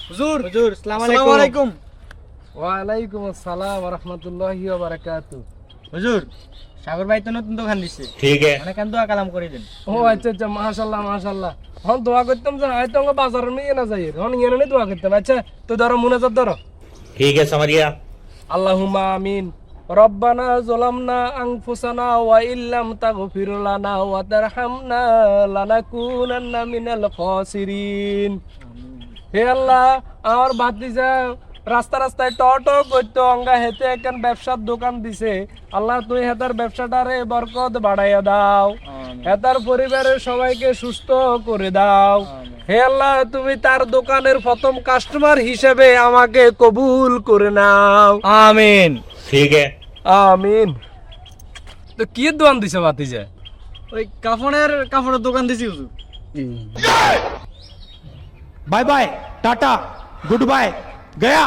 হুজুর হুজুর আসসালামু আলাইকুম। ওয়া আলাইকুম আসসালাম ওয়া রাহমাতুল্লাহি ওয়া বারাকাতুহু। হুজুর সাগর ভাই তো নতুন দোকান দিছে, ठीक है। মানে কেন দোয়া কালাম করে দেন। ও আচ্ছা আচ্ছা, মাশাআল্লাহ মাশাআল্লাহ। হন দোয়া করতাম যে হয়তো আমরা বাজারে নিয়ে না যাই, হন ইয়ে না দোয়া করতাম। আচ্ছা তো ধরো মুনাজাত ধরো। ठीक है, समझ गया। আল্লাহুম্মা আমিন। রব্বানা যালামনা আনফুসানা ওয়া ইল্লাম তাগফির লানা ওয়া তারহামনা লানাকুনান্না মিনাল খাসিরিন। হে আল্লাহ, আমার ভাতিজা রাস্তা রাস্তায় টটো করতো, অঙ্গা হেতে একখান ব্যবসার দোকান দিছে। আল্লাহ তুই হেতার ব্যবসাটারে বরকত বাড়াইয়া দাও, হেতার পরিবারের সবাইকে সুস্থ করে দাও। হে আল্লাহ, তুমি তার দোকানের প্রথম কাস্টমার হিসেবে আমাকে কবুল করে নাও। আমিন। ठीक है। আমিন। তো কি দোকান দিছে ভাতিজা? ওই কাপড়ের দোকান দিছি হুজুর। Bye bye tata goodbye गया।